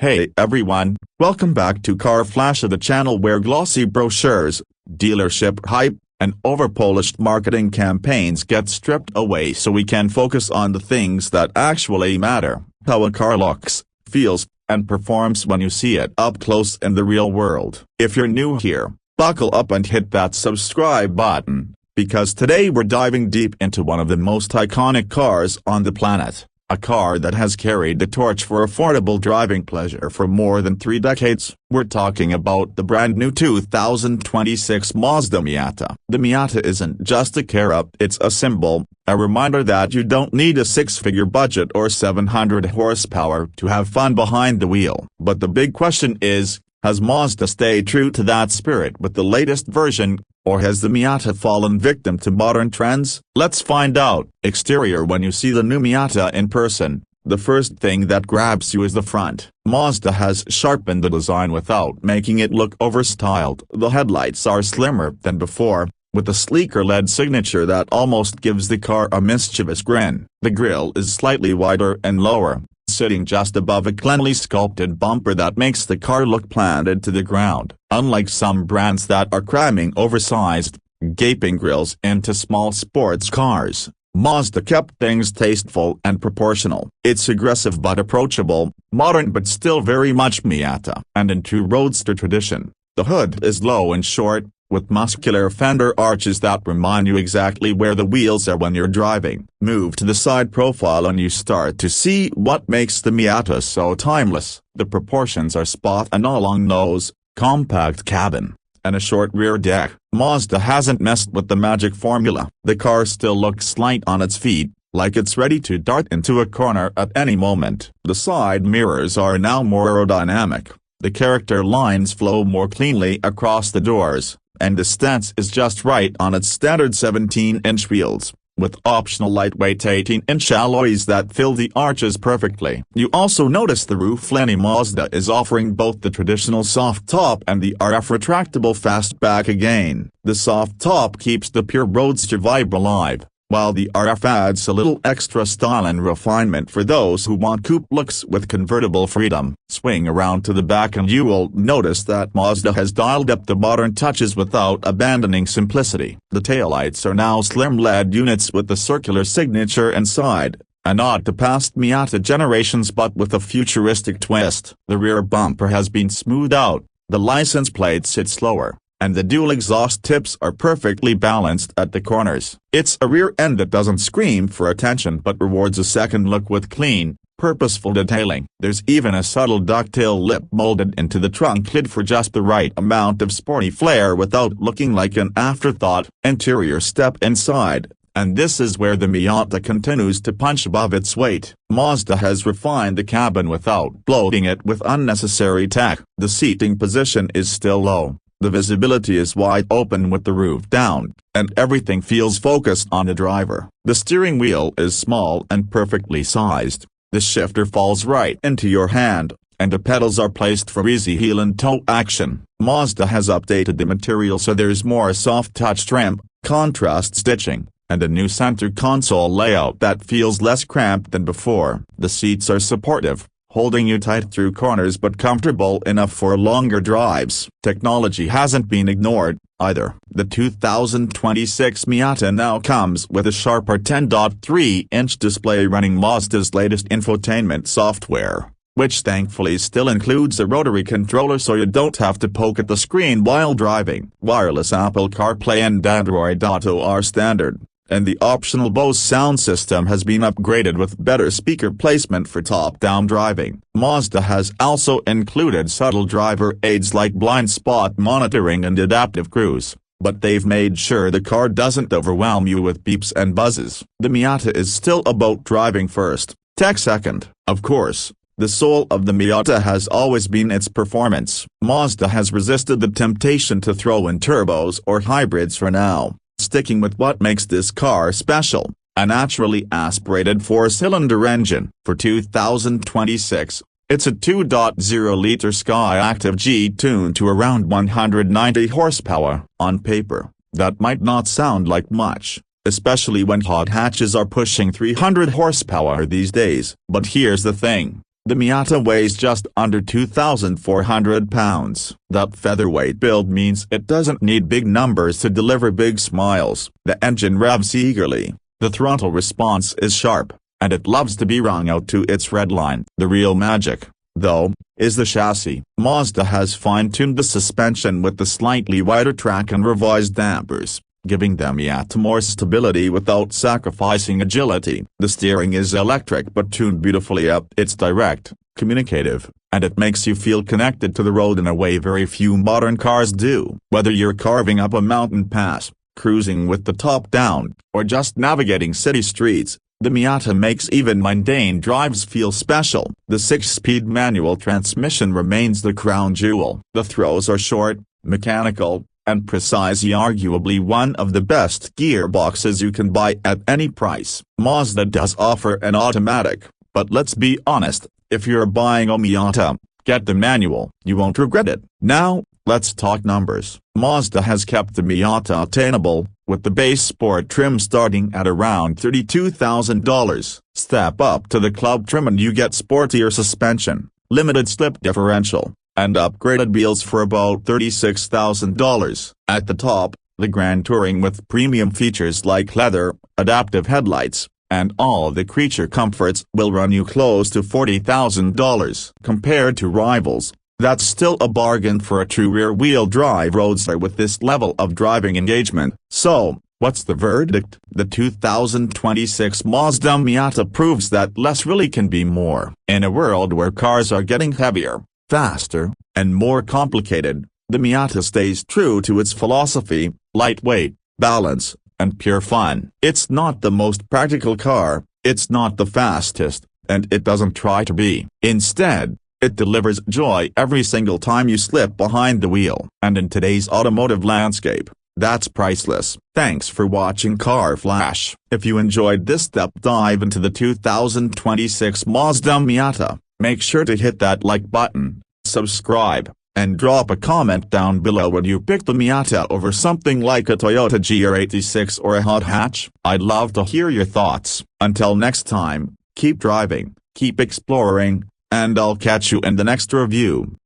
Hey everyone, welcome back to Car Flash, the channel where glossy brochures, dealership hype, and over-polished marketing campaigns get stripped away so we can focus on the things that actually matter: how a car looks, feels, and performs when you see it up close in the real world. If you're new here, buckle up and hit that subscribe button, because today we're diving deep into one of the most iconic cars on the planet. A car that has carried the torch for affordable driving pleasure for more than 3 decades. We're talking about the brand new 2026 Mazda Miata. The Miata isn't just a car, it's a symbol, a reminder that you don't need a 6-figure budget or 700 horsepower to have fun behind the wheel. But the big question is, has Mazda stayed true to that spirit with the latest version, or has the Miata fallen victim to modern trends? Let's find out. Exterior: when you see the new Miata in person, the first thing that grabs you is the front. Mazda has sharpened the design without making it look overstyled. The headlights are slimmer than before, with a sleeker LED signature that almost gives the car a mischievous grin. The grille is slightly wider and lower, sitting just above a cleanly sculpted bumper that makes the car look planted to the ground. Unlike some brands that are cramming oversized, gaping grilles into small sports cars, Mazda kept things tasteful and proportional. It's aggressive but approachable, modern but still very much Miata. And in true roadster tradition, the hood is low and short, with muscular fender arches that remind you exactly where the wheels are when you're driving. Move to the side profile and you start to see what makes the Miata so timeless. The proportions are spot on: a long nose, compact cabin, and a short rear deck. Mazda hasn't messed with the magic formula. The car still looks light on its feet, like it's ready to dart into a corner at any moment. The side mirrors are now more aerodynamic, the character lines flow more cleanly across the doors, and the stance is just right on its standard 17-inch wheels, with optional lightweight 18-inch alloys that fill the arches perfectly. You also notice the roof lining. Mazda is offering both the traditional soft top and the RF retractable fastback again. The soft top keeps the pure roadster vibe alive, while the RF adds a little extra style and refinement for those who want coupe looks with convertible freedom. Swing around to the back and you will notice that Mazda has dialed up the modern touches without abandoning simplicity. The taillights are now slim LED units with the circular signature inside, a nod to past Miata generations but with a futuristic twist. The rear bumper has been smoothed out, the license plate sits lower, and the dual exhaust tips are perfectly balanced at the corners. It's a rear end that doesn't scream for attention but rewards a second look with clean, purposeful detailing. There's even a subtle ducktail lip molded into the trunk lid for just the right amount of sporty flair without looking like an afterthought. Interior: step inside, and this is where the Miata continues to punch above its weight. Mazda has refined the cabin without bloating it with unnecessary tech. The seating position is still low. The visibility is wide open with the roof down, and everything feels focused on the driver. The steering wheel is small and perfectly sized. The shifter falls right into your hand, and the pedals are placed for easy heel and toe action. Mazda has updated the material so there's more soft touch trim, contrast stitching, and a new center console layout that feels less cramped than before. The seats are supportive, holding you tight through corners but comfortable enough for longer drives. Technology hasn't been ignored, either. The 2026 Miata now comes with a sharper 10.3-inch display running Mazda's latest infotainment software, which thankfully still includes a rotary controller so you don't have to poke at the screen while driving. Wireless Apple CarPlay and Android Auto are standard, and the optional Bose sound system has been upgraded with better speaker placement for top-down driving. Mazda has also included subtle driver aids like blind spot monitoring and adaptive cruise, but they've made sure the car doesn't overwhelm you with beeps and buzzes. The Miata is still about driving first, tech second. Of course, the soul of the Miata has always been its performance. Mazda has resisted the temptation to throw in turbos or hybrids for now, sticking with what makes this car special: a naturally aspirated 4-cylinder engine. For 2026, it's a 2.0-liter Skyactiv G tuned to around 190 horsepower. On paper, that might not sound like much, especially when hot hatches are pushing 300 horsepower these days. But here's the thing: The Miata weighs just under 2,400 pounds. That featherweight build means it doesn't need big numbers to deliver big smiles. The engine revs eagerly, the throttle response is sharp, and it loves to be wrung out to its red line. The real magic, though, is the chassis. Mazda has fine-tuned the suspension with the slightly wider track and revised dampers, giving the Miata more stability without sacrificing agility. The steering is electric but tuned beautifully up. It's direct, communicative, and it makes you feel connected to the road in a way very few modern cars do. Whether you're carving up a mountain pass, cruising with the top down, or just navigating city streets, the Miata makes even mundane drives feel special. The 6-speed manual transmission remains the crown jewel. The throws are short, mechanical, and precise, arguably one of the best gearboxes you can buy at any price. Mazda does offer an automatic, but let's be honest, if you're buying a Miata, get the manual. You won't regret it. Now, let's talk numbers. Mazda has kept the Miata attainable, with the base sport trim starting at around $32,000. Step up to the club trim and you get sportier suspension, limited slip differential, and upgraded wheels for about $36,000. At the top, the Grand Touring with premium features like leather, adaptive headlights, and all the creature comforts will run you close to $40,000. Compared to rivals, that's still a bargain for a true rear-wheel drive roadster with this level of driving engagement. So, what's the verdict? The 2026 Mazda Miata proves that less really can be more. In a world where cars are getting heavier, faster, and more complicated, the Miata stays true to its philosophy: lightweight, balance, and pure fun. It's not the most practical car, it's not the fastest, and it doesn't try to be. Instead, it delivers joy every single time you slip behind the wheel. And in today's automotive landscape, that's priceless. Thanks for watching Car Flash. If you enjoyed this deep dive into the 2026 Mazda Miata, make sure to hit that like button, subscribe, and drop a comment down below. Would you pick the Miata over something like a Toyota GR86 or a hot hatch? I'd love to hear your thoughts. Until next time, keep driving, keep exploring, and I'll catch you in the next review.